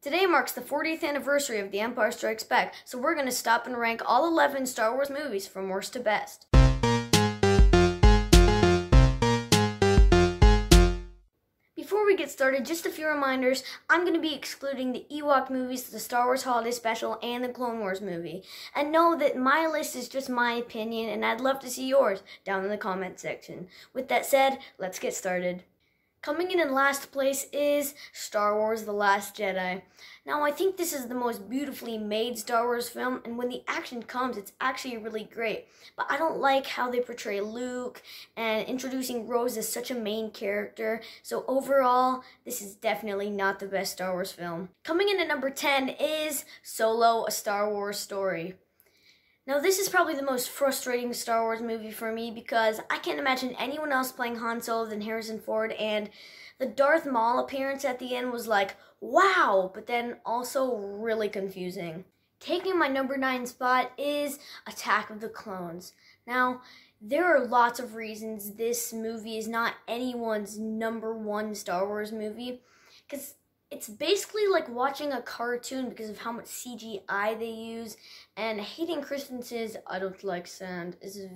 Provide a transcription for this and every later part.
Today marks the 40th anniversary of The Empire Strikes Back, so we're going to stop and rank all 11 Star Wars movies from worst to best. Before we get started, just a few reminders. I'm going to be excluding the Ewok movies, the Star Wars Holiday Special, and the Clone Wars movie. And know that my list is just my opinion, and I'd love to see yours down in the comment section. With that said, let's get started. Coming in last place is Star Wars The Last Jedi. Now, I think this is the most beautifully made Star Wars film, and when the action comes, it's actually really great. But I don't like how they portray Luke and introducing Rose as such a main character. So overall, this is definitely not the best Star Wars film. Coming in at number 10 is Solo: A Star Wars Story. Now, this is probably the most frustrating Star Wars movie for me because I can't imagine anyone else playing Han Solo than Harrison Ford, and the Darth Maul appearance at the end was like, wow, but then also really confusing. Taking my number 9 spot is Attack of the Clones. Now, there are lots of reasons this movie is not anyone's number 1 Star Wars movie, because it's basically like watching a cartoon because of how much CGI they use, and Hayden Christensen's "I don't like sand" is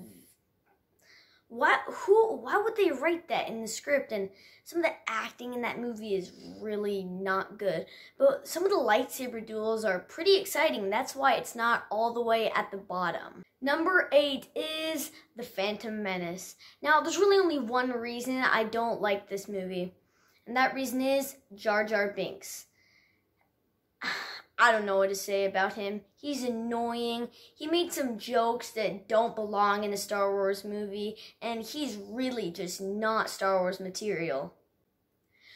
why would they write that in the script? And some of the acting in that movie is really not good. But some of the lightsaber duels are pretty exciting. That's why it's not all the way at the bottom. Number 8 is The Phantom Menace. Now, there's really only one reason I don't like this movie, and that reason is Jar Jar Binks. I don't know what to say about him. He's annoying. He made some jokes that don't belong in a Star Wars movie, and he's really just not Star Wars material.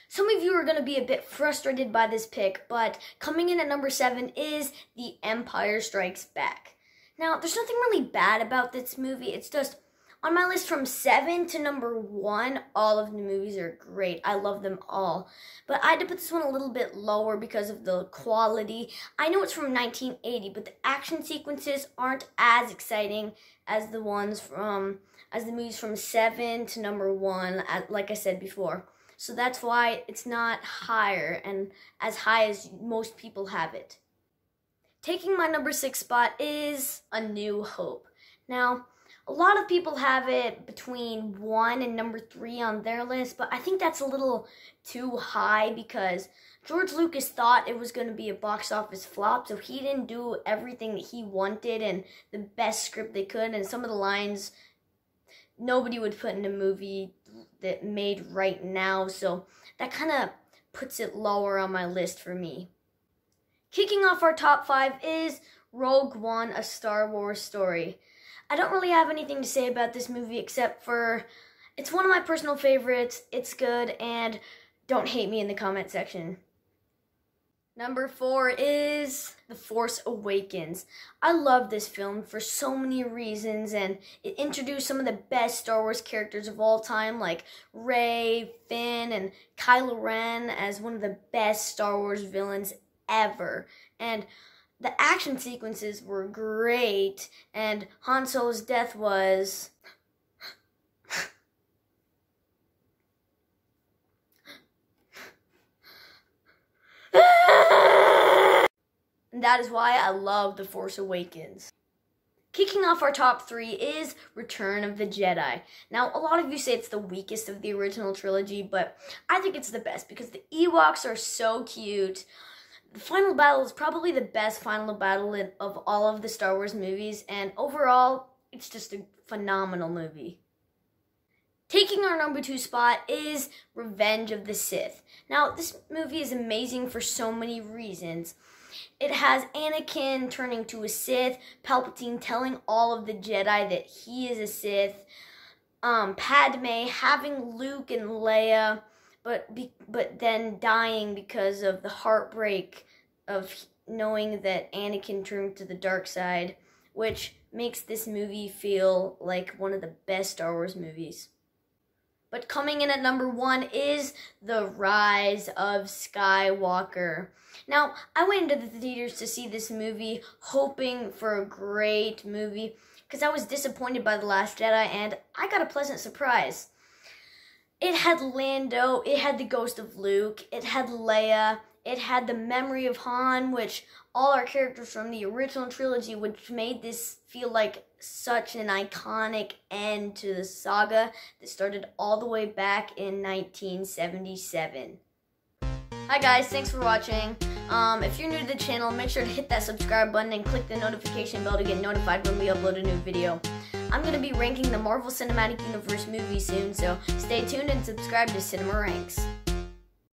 Some of you are going to be a bit frustrated by this pick, but coming in at number 7 is The Empire Strikes Back. Now, there's nothing really bad about this movie. It's just, on my list from 7 to number 1, all of the movies are great. I love them all. But I had to put this one a little bit lower because of the quality. I know it's from 1980, but the action sequences aren't as exciting as the movies from 7 to number 1, like I said before. So that's why it's not higher and as high as most people have it. Taking my number 6 spot is A New Hope. Now, a lot of people have it between 1 and number 3 on their list, but I think that's a little too high because George Lucas thought it was going to be a box office flop, so he didn't do everything that he wanted and the best script they could, and some of the lines nobody would put in a movie that made right now, so that kind of puts it lower on my list for me. Kicking off our top 5 is Rogue One: A Star Wars Story. I don't really have anything to say about this movie except for it's one of my personal favorites, it's good, and don't hate me in the comment section. Number 4 is The Force Awakens. I love this film for so many reasons, and it introduced some of the best Star Wars characters of all time, like Rey, Finn, and Kylo Ren as one of the best Star Wars villains ever. And the action sequences were great, and Han Solo's death was and that is why I love The Force Awakens. Kicking off our top 3 is Return of the Jedi. Now, a lot of you say it's the weakest of the original trilogy, but I think it's the best because the Ewoks are so cute. The final battle is probably the best final battle of all of the Star Wars movies, and overall, it's just a phenomenal movie. Taking our number 2 spot is Revenge of the Sith. Now, this movie is amazing for so many reasons. It has Anakin turning to a Sith, Palpatine telling all of the Jedi that he is a Sith, Padme having Luke and Leia, but then dying because of the heartbreak of knowing that Anakin turned to the dark side, which makes this movie feel like one of the best Star Wars movies. But coming in at number 1 is The Rise of Skywalker. Now, I went into the theaters to see this movie hoping for a great movie because I was disappointed by The Last Jedi, and I got a pleasant surprise. It had Lando, it had the ghost of Luke, it had Leia, It had the memory of Han, which all our characters from the original trilogy, which made this feel like such an iconic end to the saga that started all the way back in 1977. Hi guys, thanks for watching. If you're new to the channel, make sure to hit that subscribe button and click the notification bell to get notified when we upload a new video. I'm going to be ranking the Marvel Cinematic Universe movies soon, so stay tuned and subscribe to Cinema Ranks.